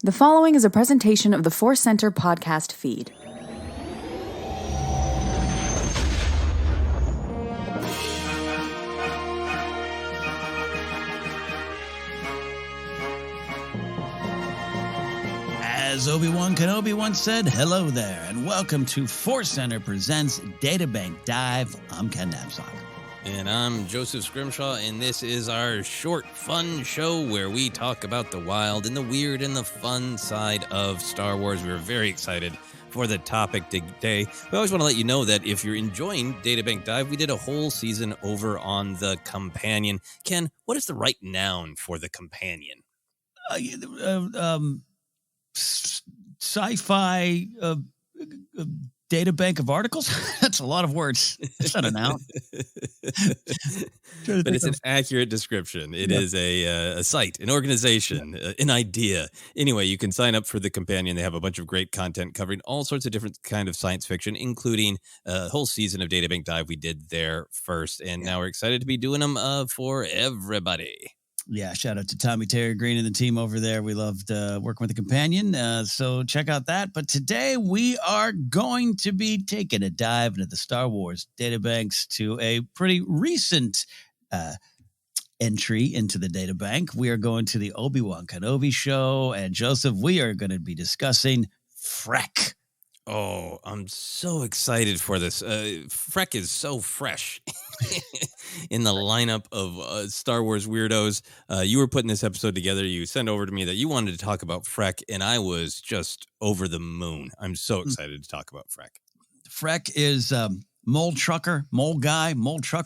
The following is a presentation of the Force Center podcast feed. As Obi-Wan Kenobi once said, hello there, and welcome to Force Center Presents Databank Dive. I'm Ken Napzok. And I'm Joseph Scrimshaw, and this is our short, fun show where we talk about the wild and the weird and the fun side of Star Wars. We're very excited for the topic today. We always want to let you know that if you're enjoying Databank Dive, we did a whole season over on the Companion. Ken, what is the right noun for the Companion? Sci-fi databank of articles. That's a lot of words. That's not a noun. But it's an accurate description. It is a site, an organization, an idea. Anyway, you can sign up for the Companion. They have a bunch of great content covering all sorts of different kind of science fiction, including a whole season of Databank Dive we did there first. And now we're excited to be doing them for everybody. Yeah, shout out to Tommy, Terry Green, and the team over there. We loved working with the Companion, so check out that. But today we are going to be taking a dive into the Star Wars Databanks to a pretty recent entry into the databank. We are going to the Obi-Wan Kenobi show, and Joseph, we are going to be discussing Freck. Oh, I'm so excited for this. Freck is so fresh in the lineup of Star Wars weirdos. You were putting this episode together. You sent over to me that you wanted to talk about Freck, and I was just over the moon. I'm so excited to talk about Freck. Freck is mole trucker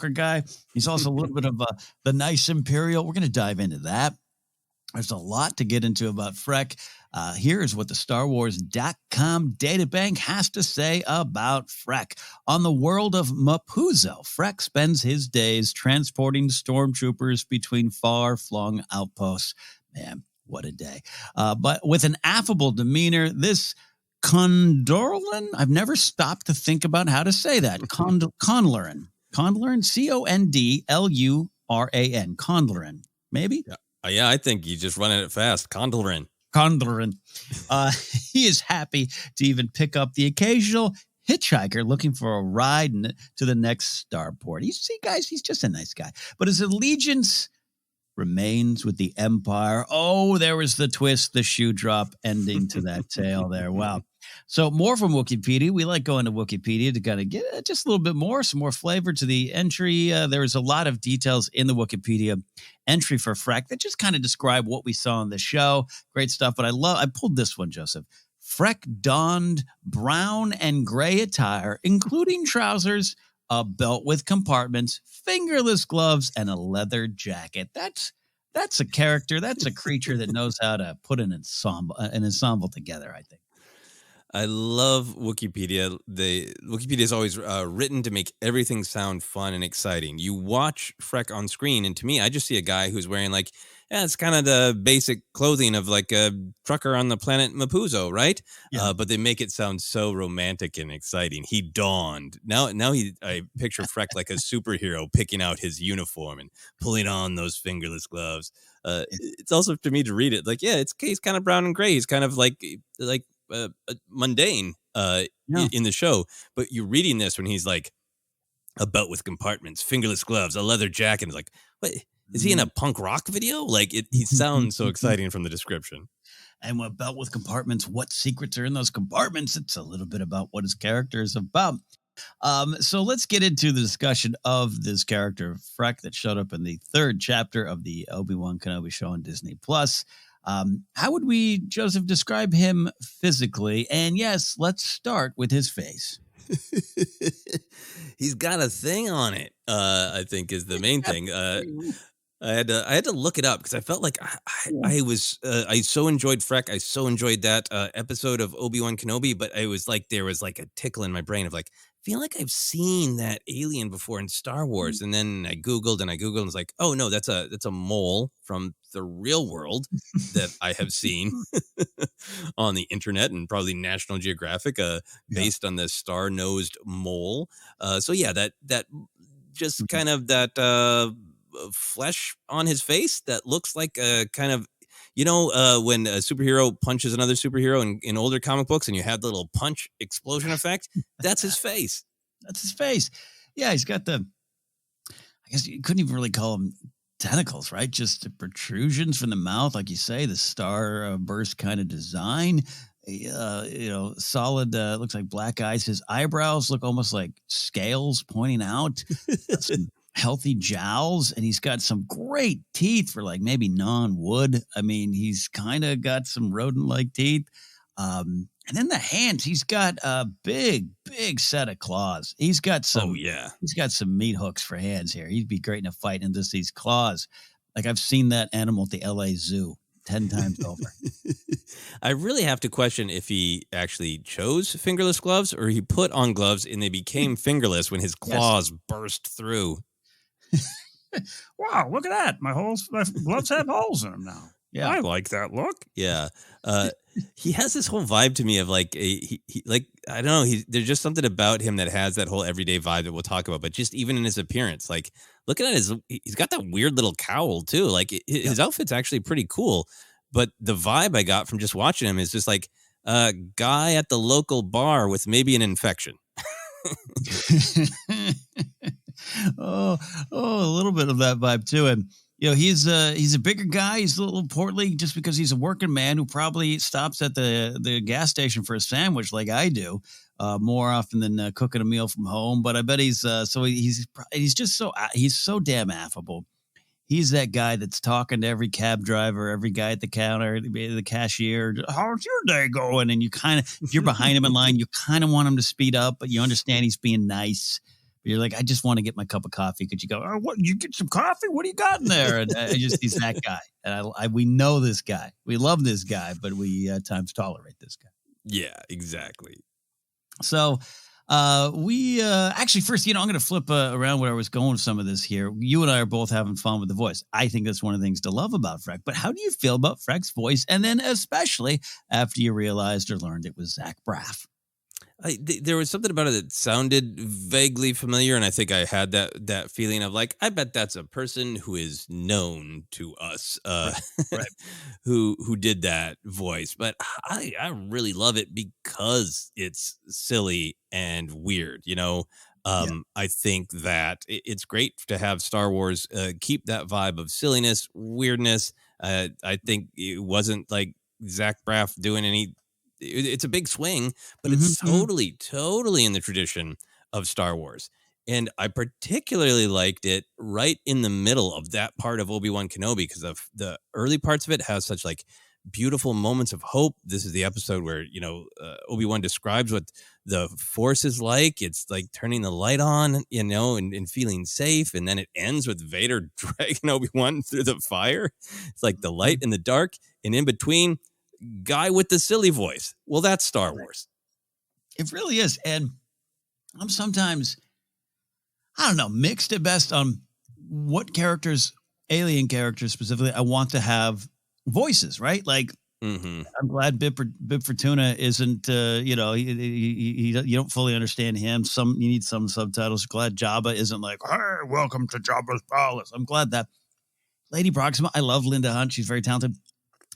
guy. He's also a little bit of the nice Imperial. We're going to dive into that. There's a lot to get into about Freck. Here's what the StarWars.com databank has to say about Freck. On the world of Mapuzo, Freck spends his days transporting stormtroopers between far-flung outposts. Man, what a day. But with an affable demeanor, this Condorlan, I've never stopped to think about how to say that. Condloran, Condluran, Condloran, maybe? Yeah, I think you just running it fast. Condloran. He is happy to even pick up the occasional hitchhiker looking for a ride to the next starport. You see, guys, he's just a nice guy. But his allegiance remains with the Empire. Oh, there was the twist, the shoe drop ending to that tale there. Wow. So more from Wookieepedia. We like going to Wookieepedia to kind of get just a little bit more, some more flavor to the entry. There was a lot of details in the Wookieepedia entry for Freck that just kind of describe what we saw in the show. Great stuff. But I pulled this one, Joseph. Freck donned brown and gray attire, including trousers, a belt with compartments, fingerless gloves, and a leather jacket. That's a character. That's a creature that knows how to put an ensemble together, I think. I love Wookieepedia. Wookieepedia is always written to make everything sound fun and exciting. You watch Freck on screen, and to me, I just see a guy who's wearing it's kind of the basic clothing of like a trucker on the planet Mapuzo, right? Yeah. But they make it sound so romantic and exciting. He donned. Now I picture Freck like a superhero picking out his uniform and pulling on those fingerless gloves. It's also, to me, to read it, he's kind of brown and gray. He's kind of like mundane in the show, but you're reading this when he's like a belt with compartments, fingerless gloves, a leather jacket. It's like, what is he in a punk rock video? He sounds so exciting from the description. And what belt with compartments, what secrets are in those compartments? It's a little bit about what his character is about. So let's get into the discussion of this character Freck that showed up in the third chapter of the Obi-Wan Kenobi show on Disney Plus. How would we, Joseph, describe him physically? And yes, let's start with his face. He's got a thing on it, I think is the main thing. I had to look it up because I felt like I so enjoyed Freck. I so enjoyed that episode of Obi-Wan Kenobi, but I was like, there was like a tickle in my brain of like, I feel like I've seen that alien before in Star Wars. And then I Googled and was like, oh no, that's a mole from the real world that I have seen on the internet and probably National Geographic, based on the star-nosed mole. So yeah, that just kind of that flesh on his face that looks like a kind of You know, when a superhero punches another superhero in older comic books and you have the little punch explosion effect, that's his face. That's his face. Yeah, he's got I guess you couldn't even really call them tentacles, right? Just the protrusions from the mouth, like you say, the star burst kind of design. Solid, looks like black eyes. His eyebrows look almost like scales pointing out. Some healthy jowls, and he's got some great teeth for like maybe non-wood. I mean, he's kind of got some rodent-like teeth. And then the hands, he's got a big set of claws. He's got some, he's got some meat hooks for hands here. He'd be great in a fight, and just these claws. Like I've seen that animal at the LA Zoo 10 times over. I really have to question if he actually chose fingerless gloves or he put on gloves and they became fingerless when his claws burst through. Wow, look at that. My gloves have holes in them now. Yeah, I like that look. Yeah. He has this whole vibe to me of like he like I don't know, there's just something about him that has that whole everyday vibe that we'll talk about, but just even in his appearance, like looking at he's got that weird little cowl too. Like his outfit's actually pretty cool, but the vibe I got from just watching him is just like a guy at the local bar with maybe an infection. a little bit of that vibe too. And he's a bigger guy. He's a little portly just because he's a working man who probably stops at the gas station for a sandwich like I do more often than cooking a meal from home. But I bet he's so damn affable. He's that guy that's talking to every cab driver, every guy at the counter, the cashier. How's your day going? And you kind of, if you're behind him in line, you kind of want him to speed up, but you understand he's being nice. But you're like, I just want to get my cup of coffee. Could you go? Oh, what? You get some coffee? What do you got in there? And he's that guy. And we know this guy. We love this guy, but we at times tolerate this guy. Yeah, exactly. So. We actually first, I'm going to flip around where I was going with some of this here. You and I are both having fun with the voice. I think that's one of the things to love about Freck. But how do you feel about Freck's voice? And then especially after you realized or learned it was Zach Braff. There was something about it that sounded vaguely familiar, and I think I had that feeling of like, I bet that's a person who is known to us, right. who did that voice. But I really love it because it's silly and weird. I think that it's great to have Star Wars keep that vibe of silliness, weirdness. I think it wasn't like Zach Braff doing any. It's a big swing, but it's totally in the tradition of Star Wars. And I particularly liked it right in the middle of that part of Obi-Wan Kenobi because of the early parts of it has such like beautiful moments of hope. This is the episode where, Obi-Wan describes what the Force is like. It's like turning the light on, and feeling safe. And then it ends with Vader dragging Obi-Wan through the fire. It's like the light and the dark, and in between, guy with the silly voice. Well, that's Star Wars. It really is. And I'm sometimes, I don't know, mixed at best on what characters, alien characters specifically, I want to have voices, right? Like, I'm glad Bib Fortuna isn't, you don't fully understand him. You need some subtitles. Glad Jabba isn't like, hey, welcome to Jabba's palace. I'm glad that Lady Proxima, I love Linda Hunt. She's very talented.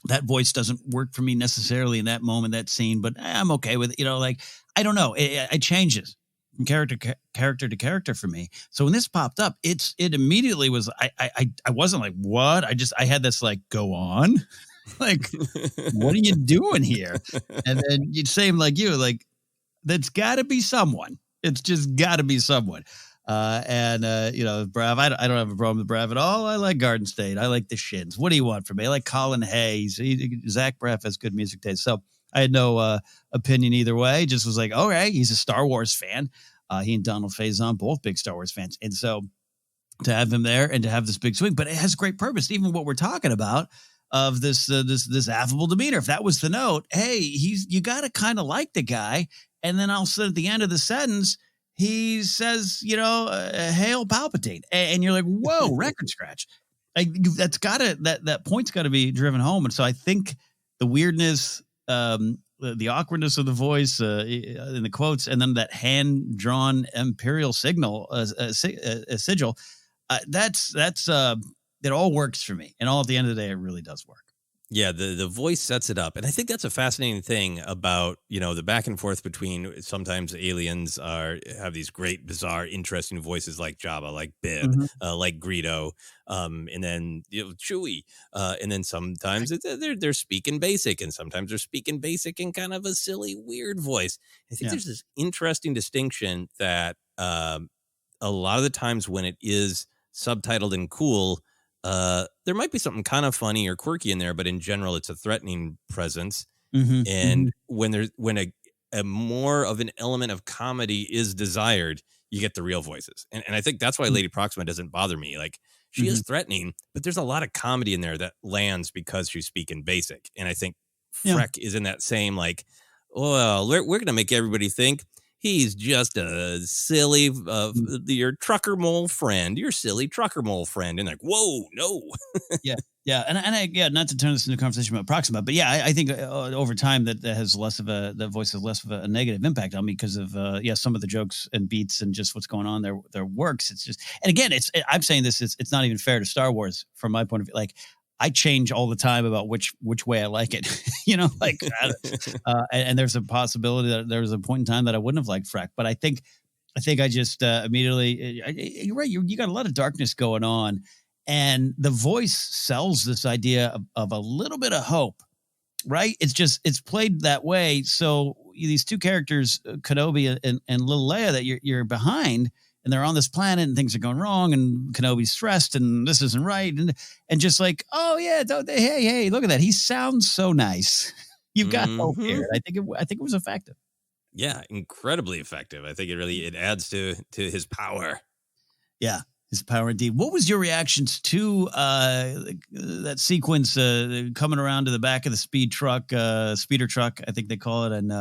That voice doesn't work for me necessarily in that moment, that scene, but I'm okay with it. I don't know. It changes from character to character for me. So when this popped up, it immediately was, I wasn't like, what? I had this like, go on. Like, what are you doing here? And then you'd say him like you, like, that's gotta be someone. It's just gotta be someone. Brav, I don't have a problem with Brav at all. I like Garden State. I like the Shins. What do you want from me? I like Colin Hayes. Zach Braff has good music taste. So I had no opinion either way. Just was like, all right, he's a Star Wars fan. He and Donald Faison, both big Star Wars fans. And so to have him there and to have this big swing, but it has great purpose. Even what we're talking about of this affable demeanor. If that was the note, hey, you got to kind of like the guy. And then all of a sudden at the end of the sentence, he says, hail Palpatine. And you're like, whoa, record scratch. Like that point's got to be driven home. And so I think the weirdness, the awkwardness of the voice in the quotes, and then that hand-drawn Imperial sigil, it all works for me. And all at the end of the day, it really does work. Yeah, the voice sets it up. And I think that's a fascinating thing about, the back and forth between sometimes aliens have these great, bizarre, interesting voices like Jabba, like Bib, Mhm. like Greedo, and then Chewie. And then sometimes they're speaking basic, and sometimes they're speaking basic in kind of a silly, weird voice. I think Yeah. there's this interesting distinction that a lot of the times when it is subtitled and cool, there might be something kind of funny or quirky in there, but in general, it's a threatening presence. Mhm. And Mhm. when a more of an element of comedy is desired, you get the real voices. And I think that's why Mm. Lady Proxima doesn't bother me. Like, she is Mhm. threatening, but there's a lot of comedy in there that lands because she's speaking basic. And I think Yeah. Freck is in that same, like, well, we're going to make everybody think he's just a silly, Mm. your trucker mole friend, your silly trucker mole friend. And like, whoa, no. Yeah. Yeah. Yeah, not to turn this into a conversation about Proxima, but yeah, I think over time that has the voice has less of a negative impact on me because of, some of the jokes and beats and just what's going on there, their works. It's just, and again, I'm saying this, it's not even fair to Star Wars from my point of view. Like, I change all the time about which way I like it, and there's a possibility that there was a point in time that I wouldn't have liked Freck, but I think I just immediately. You're right. You got a lot of darkness going on, and the voice sells this idea of a little bit of hope. Right? It's played that way. So these two characters, Kenobi and little Leia, that you're behind, and they're on this planet, and things are going wrong, and Kenobi's stressed, and this isn't right, and just like, oh yeah, hey, look at that. He sounds so nice. You've got hope Hmm. here. I think it was effective. Yeah, incredibly effective. I think it adds to his power. Yeah, his power indeed. What was your reactions to that sequence coming around to the back of the speeder truck, I think they call it, and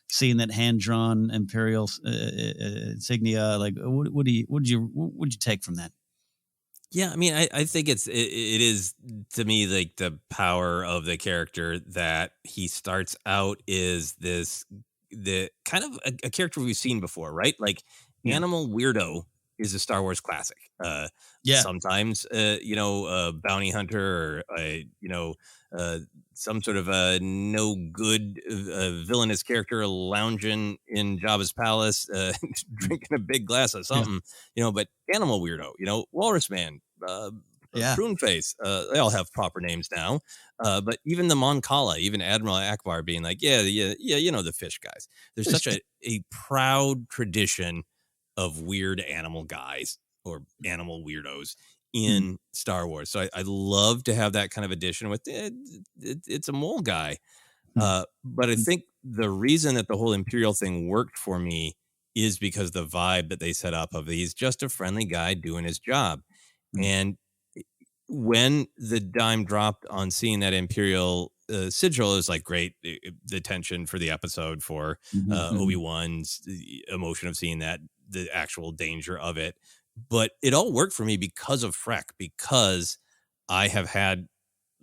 seeing that hand drawn Imperial insignia? Like, what did you take from that? Yeah, I mean, I think it is, to me, like, the power of the character that he starts out is the kind of a character we've seen before, right? Like, Yeah, animal weirdo is a Star Wars classic. yeah, Sometimes, a bounty hunter, or uh, some sort of a no good villainous character lounging in Jabba's palace, drinking a big glass of yeah, something, but animal weirdo, walrus man, yeah. prune face, they all have proper names now. But even the Mon Cala, even Admiral Akbar being like, yeah, the fish guys. There's such a proud tradition of weird animal guys or animal weirdos Mm, in Star Wars. So I love to have that kind of addition with it's a mole guy. mm, But I mm, think the reason that the whole Imperial thing worked for me is because the vibe that they set up of he's just a friendly guy doing his job. mm, And when the dime dropped on seeing that Imperial sigil, is like great. The tension for the episode for mhm, mhm, Obi-Wan's emotion of seeing that, the actual danger of it. But it all worked for me because of Freck, because I have had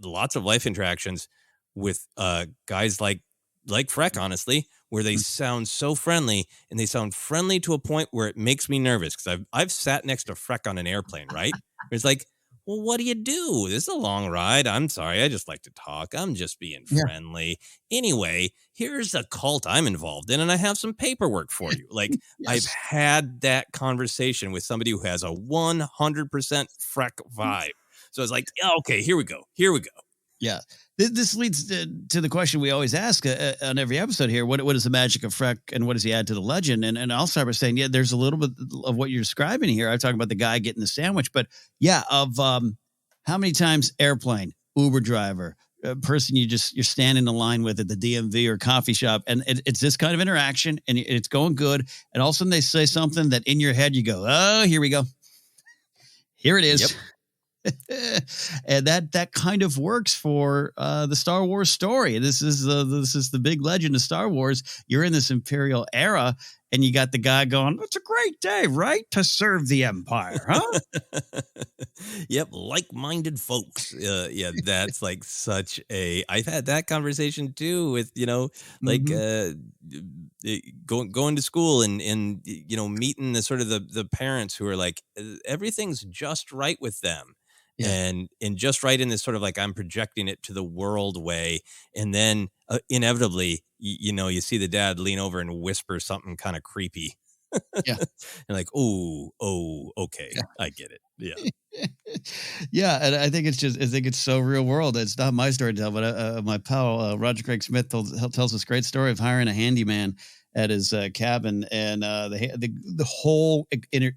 lots of life interactions with guys like Freck, honestly, where they mm. sound so friendly, and they sound friendly to a point where it makes me nervous, because I've sat next to Freck on an airplane, right? It's like, well, what do you do? This is a long ride. I'm sorry. I just like to talk. I'm just being Yeah. friendly. Anyway, here's a cult I'm involved in, and I have some paperwork for you. Like, I've Yes. had that conversation with somebody who has a 100% Freck vibe. So it's like, yeah, okay, here we go. Here we go. Yeah. This leads to the question we always ask on every episode here. What is the magic of Freck, and what does he add to the legend? And I'll start by saying, yeah, there's a little bit of what you're describing here. I talk about the guy getting the sandwich, but yeah, of how many times airplane, Uber driver, person you're standing in line with at the DMV or coffee shop, and it's this kind of interaction, and it's going good, and all of a sudden they say something that in your head you go, oh, here we go. Here it Yep. is. And that kind of works for the Star Wars story. This is the big legend of Star Wars. You're in this Imperial era, and you got the guy going, "It's a great day, right, to serve the Empire, huh?" Yep, like-minded folks. Yeah, that's like such a. I've had that conversation too with like Mm-hmm. going to school, and meeting the sort of the parents who are like, everything's just right with them, and just right in this sort of like I'm projecting it to the world way, and then inevitably, you see the dad lean over and whisper something kind of creepy. Yeah. And like, oh, okay, Yeah. I get it. Yeah. Yeah, and I think it's so real world. It's not my story to tell, but my pal Roger Craig Smith tells this great story of hiring a handyman at his cabin, and the whole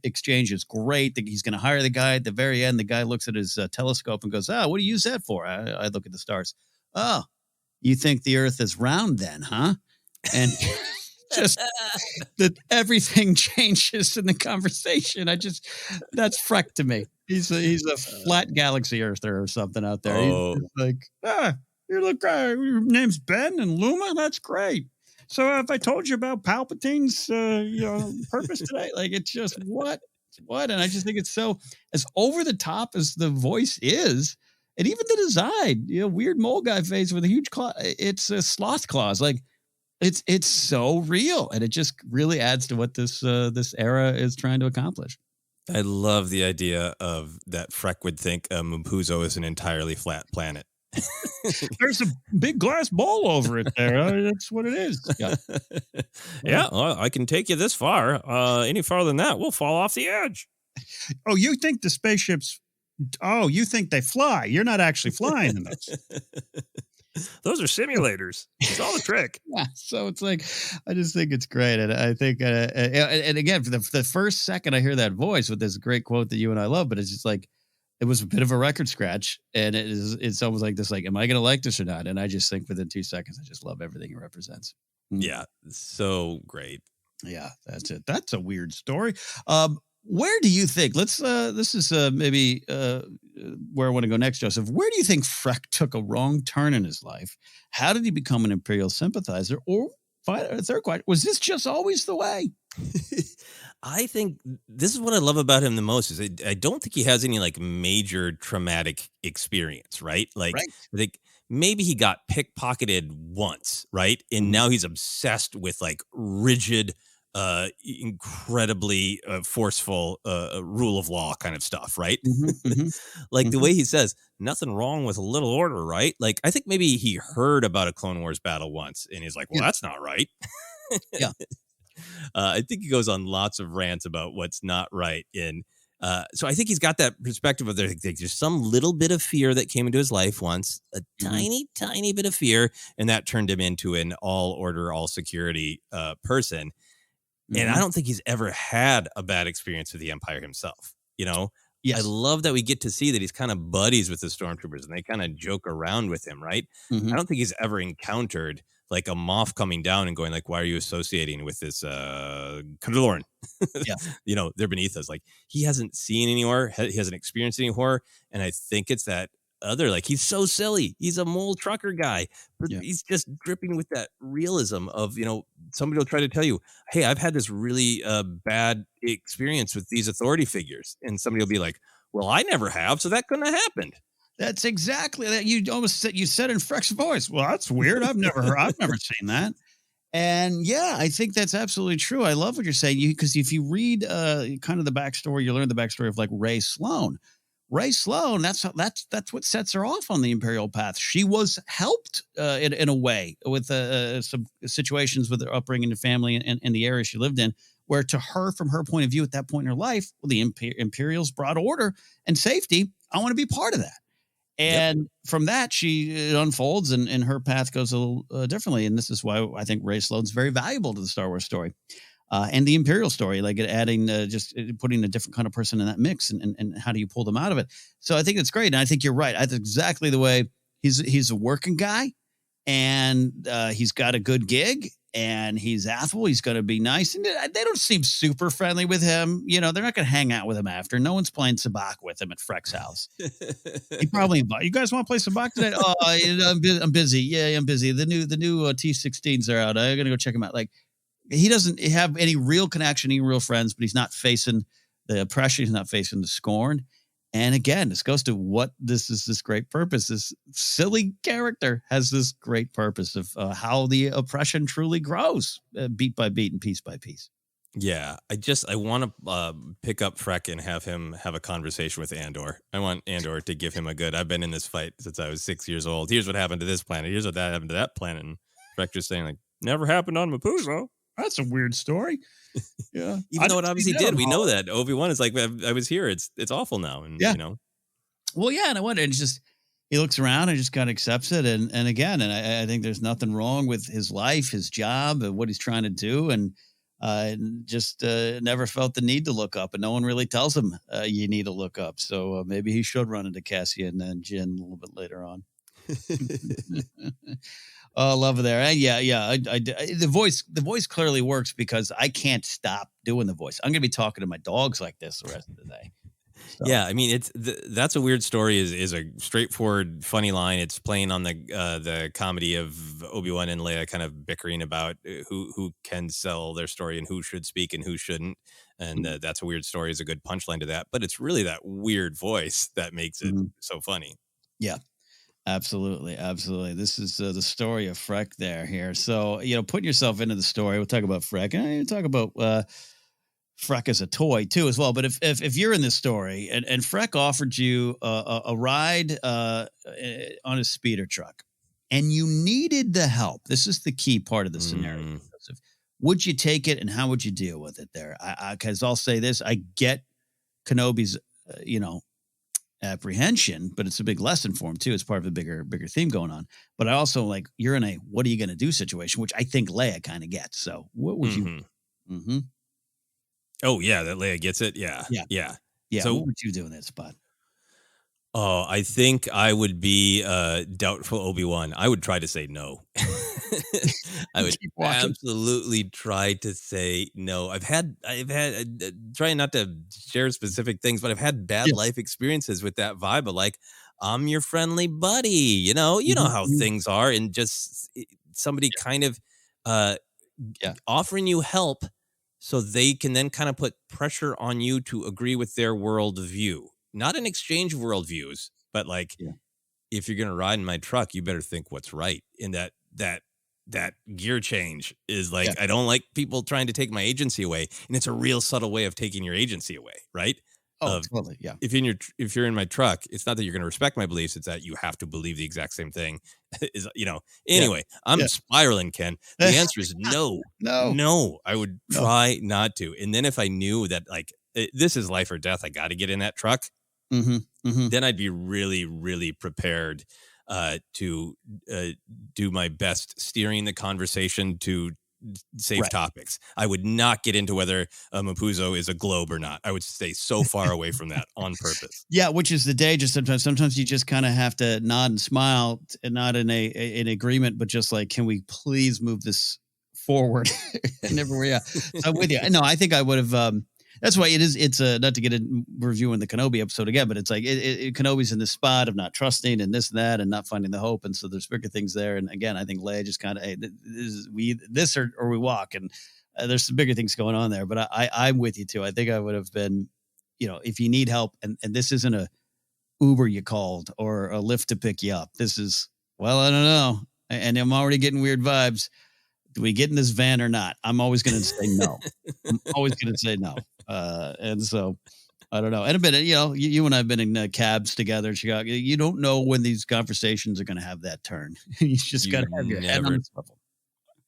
exchange is great. He's going to hire the guy. At the very end, the guy looks at his telescope and goes, "What do you use that for?" I look at the stars. "Oh, you think the Earth is round, then, huh?" And just that everything changes in the conversation. That's Freck to me. He's a flat galaxy earther or something out there. Oh. He's like, you look, your name's Ben and Luma. That's great. So if I told you about Palpatine's, purpose today, like it's just what, and I just think it's so as over the top as the voice is, and even the design, weird mole guy face with a huge claw. It's a sloth claws, like. It's so real, and it just really adds to what this era is trying to accomplish. I love the idea of that Freck would think Mpuzo is an entirely flat planet. There's a big glass bowl over it there. That's what it is. Yeah. Yeah, well, I can take you this far. Any farther than that, we'll fall off the edge. Oh, you think the spaceships... Oh, you think they fly. You're not actually flying in those. Those are simulators. It's all a trick. Yeah, so it's like, I just think it's great. And I think, and again, for the first second I hear that voice with this great quote that you and I love, but it's just like, it was a bit of a record scratch. And it's almost like this, like, am I going to like this or not? And I just think within 2 seconds, I just love everything it represents. Yeah, so great. Yeah, that's it. That's a weird story. Where do you think, this is maybe where I want to go next, Joseph. Where do you think Freck took a wrong turn in his life? How did he become an Imperial sympathizer? Or third question, was this just always the way? I think this is what I love about him the most is I don't think he has any like major traumatic experience, right? Like, Right. I think maybe he got pickpocketed once, right? And now he's obsessed with like rigid, incredibly forceful rule of law kind of stuff, right? Like the way he says, nothing wrong with a little order, right? Like, I think maybe he heard about a Clone Wars battle once and he's like, well, that's not right. Yeah. I think he goes on lots of rants about what's not right. And so I think he's got that perspective of there's some little bit of fear that came into his life once, a tiny bit of fear, and that turned him into an all order, all security person. And I don't think he's ever had a bad experience with the Empire himself. Yes. I love that we get to see that he's kind of buddies with the stormtroopers and they kind of joke around with him, right? I don't think he's ever encountered like a Moff coming down and going like, why are you associating with this Kylo Ren? Yeah. They're beneath us. Like, he hasn't seen any horror. He hasn't experienced any horror. And I think it's that other, like, he's so silly. He's a mole trucker guy, but he's just dripping with that realism of, somebody will try to tell you, hey, I've had this really bad experience with these authority figures. And somebody will be like, well, I never have. So that couldn't have happened. That's exactly that. You almost said, you said in Freck's voice. Well, that's weird. I've never seen that. And yeah, I think that's absolutely true. I love what you're saying, because if you read kind of the backstory, you learn the backstory of like Rey Sloane. Rey Sloane, that's what sets her off on the Imperial path. She was helped in a way with some situations with her upbringing and family and the area she lived in, where to her, from her point of view at that point in her life, well, the Imperials brought order and safety. I want to be part of that. And from that, it unfolds and her path goes a little differently. And this is why I think Rey Sloane's very valuable to the Star Wars story and the Imperial story, like adding just putting a different kind of person in that mix and how do you pull them out of it? So I think it's great. And I think you're right. That's exactly the way he's a working guy and he's got a good gig. And he's affable. He's going to be nice. And they don't seem super friendly with him. They're not going to hang out with him after. No one's playing sabacc with him at Freck's house. He probably invited, you guys want to play sabacc today? Oh, I'm busy. Yeah, I'm busy. The new T16s are out. I'm going to go check them out. Like, he doesn't have any real connection, any real friends, but he's not facing the oppression. He's not facing the scorn. And again, this goes to what this great purpose. This silly character has this great purpose of how the oppression truly grows, beat by beat and piece by piece. Yeah, I want to pick up Freck and have him have a conversation with Andor. I want Andor to give him a good. I've been in this fight since I was 6 years old. Here's what happened to this planet. Here's what that happened to that planet. And Freck just saying like, never happened on Mapuzo. That's a weird story. Yeah, Even though it obviously did. We know that Obi-Wan is like, I was here. It's awful now. And yeah. you know. Well, yeah, and I wonder. It's just he looks around and just kind of accepts it. And again, and I think there's nothing wrong with his life, his job, and what he's trying to do, and just never felt the need to look up, and no one really tells him you need to look up. So maybe he should run into Cassian and Jin a little bit later on. Oh, love it there. Yeah. The voice clearly works because I can't stop doing the voice. I'm going to be talking to my dogs like this the rest of the day. So. Yeah, I mean, that's a weird story. Is a straightforward, funny line. It's playing on the comedy of Obi-Wan and Leia kind of bickering about who can sell their story and who should speak and who shouldn't. And that's a weird story is a good punchline to that. But it's really that weird voice that makes it so funny. Yeah. Absolutely. This is the story of Freck here. So, putting yourself into the story, we'll talk about Freck. And we'll talk about Freck as a toy, too, as well. But if you're in this story and Freck offered you a ride on a speeder truck and you needed the help, this is the key part of the scenario. Joseph. Would you take it and how would you deal with it there? Because I'll say this, I get Kenobi's, apprehension, but it's a big lesson for him too. It's part of a bigger theme going on. But I also you're in a what are you going to do situation, which I think Leia kind of gets. So what would you? Mm-hmm. Oh yeah, that Leia gets it. Yeah. So what would you do in that spot? Oh, I think I would be doubtful Obi-Wan. I would try to say no. I would absolutely try to say no. I've had trying not to share specific things, but I've had bad life experiences with that vibe of like, I'm your friendly buddy. You know how things are, and just somebody kind of offering you help so they can then kind of put pressure on you to agree with their worldview. Not an exchange of worldviews, but if you're going to ride in my truck, you better think what's right. And that gear change is I don't like people trying to take my agency away. And it's a real subtle way of taking your agency away, right? Oh, totally. Yeah. If you're in my truck, it's not that you're going to respect my beliefs. It's that you have to believe the exact same thing. Anyway, I'm spiraling, Ken. The answer is no. No. I would try not to. And then if I knew that this is life or death, I got to get in that truck. Then I'd be really, really prepared to do my best steering the conversation to safe topics. I would not get into whether Mapuzo is a globe or not. I would stay so far away from that on purpose. Yeah, which is the danger sometimes. Sometimes you just kind of have to nod and smile, and not in an agreement, but just can we please move this forward? And everywhere, So I'm with you. No, I think I would have. That's why it's not to get in reviewing the Kenobi episode again, but it's Kenobi's in the spot of not trusting and this and that and not finding the hope. And so there's bigger things there. And again, I think Leia just kind of, hey, this or we walk. And there's some bigger things going on there. But I'm with you too. I think I would have been, if you need help and this isn't a Uber you called or a Lyft to pick you up. This is, I don't know. And I'm already getting weird vibes. Do we get in this van or not? I'm always going to say no. And so I don't know. And a bit, you and I have been in cabs together in Chicago. You don't know when these conversations are going to have that turn. You just got to have your head on the swivel.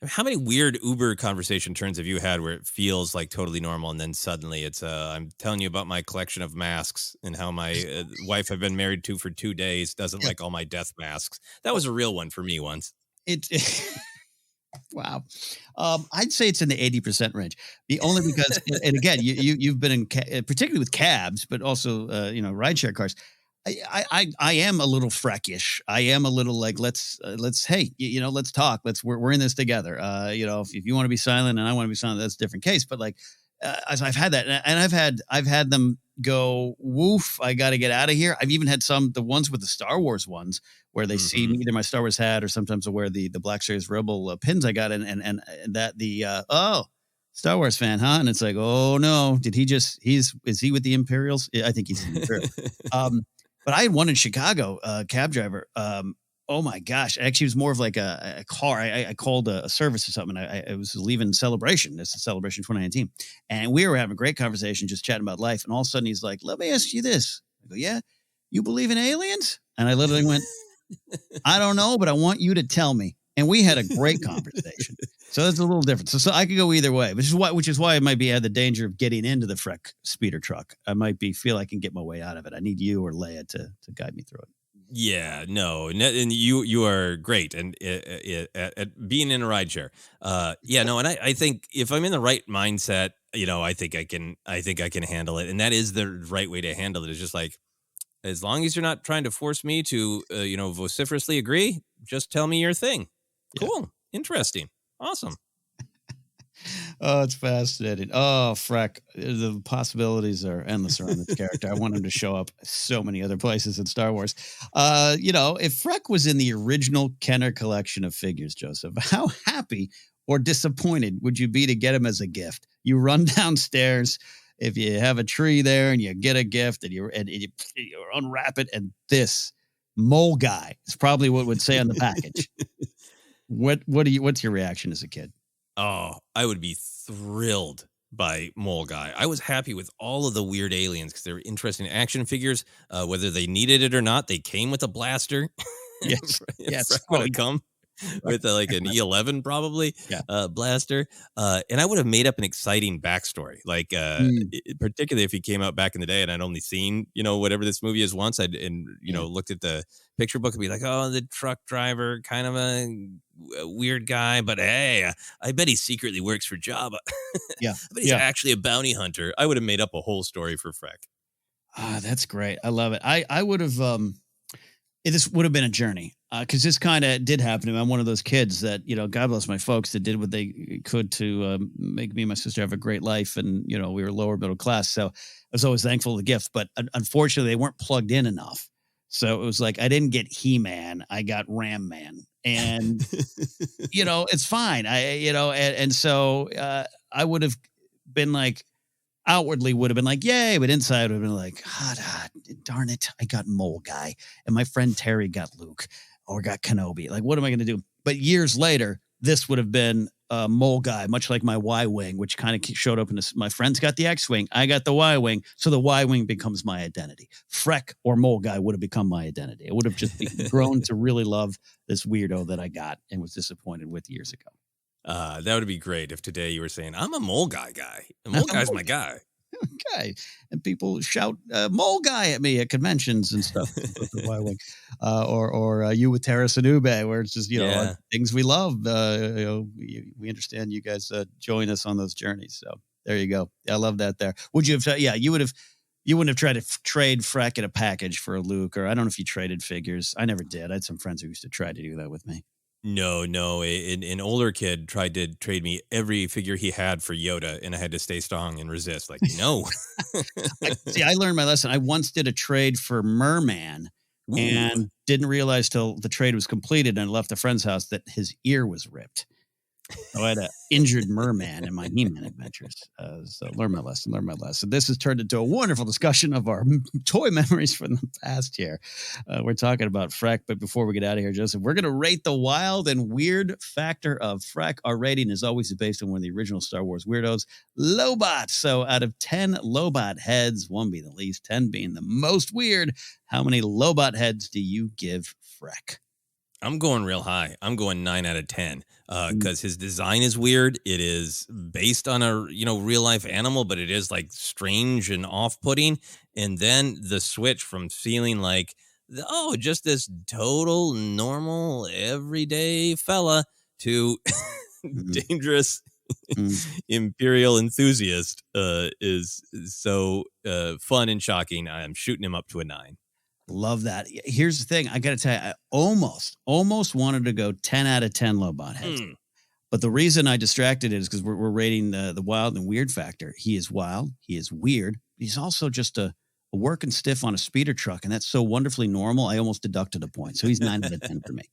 How many weird Uber conversation turns have you had where it feels like totally normal and then suddenly it's I'm telling you about my collection of masks and how my wife I've been married to for 2 days doesn't like all my death masks. That was a real one for me once. Wow. I'd say it's in the 80% range. The only because, and again, you've been in, particularly with cabs, but also, rideshare cars. I am a little Freckish. I am a little let's hey, let's talk. We're in this together. If you want to be silent and I want to be silent, that's a different case. But as I've had that, and I've had them go, woof, I got to get out of here. I've even had the ones with the Star Wars ones where they see either my Star Wars hat or sometimes I wear the Black Series Rebel pins I got and that Star Wars fan, huh? And it's oh no, is he with the Imperials? I think he's in the Imperials. But I had one in Chicago, cab driver. Oh my gosh! Actually, it was more of like a car. I called a service or something. I was leaving Celebration. This is Celebration 2019, and we were having a great conversation, just chatting about life. And all of a sudden, he's like, "Let me ask you this." I go, "Yeah, you believe in aliens?" And I literally went, "I don't know, but I want you to tell me." And we had a great conversation. So it's a little different. So I could go either way, which is why I might be at the danger of getting into the Freck speeder truck. I might feel I can get my way out of it. I need you or Leia to guide me through it. Yeah, no, and you are great, and at being in a rideshare. Yeah, no, and I think if I'm in the right mindset, I think I can handle it, and that is the right way to handle it. Is just like, as long as you're not trying to force me to, vociferously agree, just tell me your thing. Cool, interesting, awesome. Oh, it's fascinating. Oh, Freck. The possibilities are endless around this character. I want him to show up so many other places in Star Wars. If Freck was in the original Kenner collection of figures, Joseph, how happy or disappointed would you be to get him as a gift? You run downstairs, if you have a tree there and you get a gift and you unwrap it, and this mole guy is probably what would say on the package. What's your reaction as a kid? Oh, I would be thrilled by Mole Guy. I was happy with all of the weird aliens because they were interesting action figures. Whether they needed it or not, they came with a blaster. Yes, yes. Would have come with like an E11 probably blaster. And I would have made up an exciting backstory, like particularly if he came out back in the day and I'd only seen, whatever this movie is once, looked at the picture book and be like, oh, the truck driver, kind of a weird guy, but hey, I bet he secretly works for Jabba. Yeah. I bet he's actually a bounty hunter. I would have made up a whole story for Freck. Ah, that's great. I love it. I would have, this would have been a journey because this kind of did happen to me. I'm one of those kids that, God bless my folks that did what they could to make me and my sister have a great life. And, we were lower middle class. So I was always thankful for the gift, but unfortunately they weren't plugged in enough. So it was like, I didn't get He-Man, I got Ram Man. And, it's fine. So I would have been like, outwardly would have been like, yay, but inside would have been like, darn it, I got Mole Guy. And my friend Terry got Luke or got Kenobi. Like, what am I going to do? But years later, this would have been Mole Guy, much like my Y-Wing, which kind of showed up in this. My friends got the X-Wing. I got the Y-Wing. So the Y-Wing becomes my identity. Freck or Mole Guy would have become my identity. It would have just grown to really love this weirdo that I got and was disappointed with years ago. That would be great if today you were saying, I'm a Mole Guy. The Mole Guy's my guy. Okay. And people shout Mole Guy at me at conventions and stuff. The Y-Wing. Or you with Terra Sanube, where it's just, things we love. We understand you guys join us on those journeys. So there you go. I love that there. Would you have, you wouldn't have tried to trade Freck in a package for a Luke, or I don't know if you traded figures. I never did. I had some friends who used to try to do that with me. No. An older kid tried to trade me every figure he had for Yoda, and I had to stay strong and resist. Like, no. I learned my lesson. I once did a trade for Merman and didn't realize till the trade was completed and left a friend's house that his ear was ripped. So I had an injured merman in my He-Man adventures. So learn my lesson. This has turned into a wonderful discussion of our toy memories from the past here. We're talking about Freck, but before we get out of here, Joseph, we're going to rate the wild and weird factor of Freck. Our rating is always based on one of the original Star Wars weirdos, Lobot. So out of 10 Lobot heads, 1 being the least, 10 being the most weird, how many Lobot heads do you give Freck? I'm going real high. I'm going 9 out of 10 because his design is weird. It is based on a real life animal, but it is like strange and off-putting. And then the switch from feeling like just this total normal everyday fella to dangerous imperial enthusiast is so fun and shocking. I'm shooting him up to a 9. Love that. Here's the thing. I got to tell you, I almost wanted to go 10 out of 10 Lobot heads. But the reason I distracted it is because we're rating the wild and weird factor. He is wild. He is weird. He's also just a working stiff on a speeder truck. And that's so wonderfully normal. I almost deducted a point. So he's 9 out of 10 for me.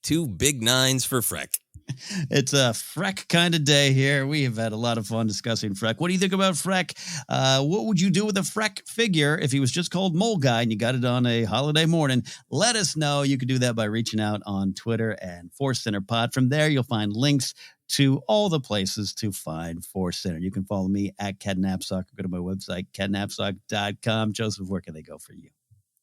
2 big 9s for Freck. It's a Freck kind of day here. We have had a lot of fun discussing Freck. What do you think about Freck? What would you do with a Freck figure if he was just called Mole Guy and you got it on a holiday morning? Let us know. You can do that by reaching out on Twitter and Force Center Pod. From there, you'll find links to all the places to find Force Center. You can follow me at Cat Napzok. Go to my website, catnapzok.com. Joseph, where can they go for you?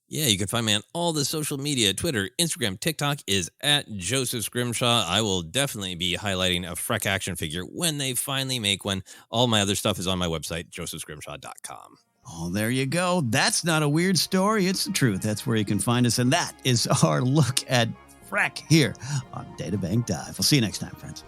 Yeah, you can find me on all the social media, Twitter, Instagram, TikTok is at Joseph Scrimshaw. I will definitely be highlighting a Freck action figure when they finally make one. All my other stuff is on my website, josephscrimshaw.com. Oh, there you go. That's not a weird story. It's the truth. That's where you can find us. And that is our look at Freck here on Databank Dive. We'll see you next time, friends.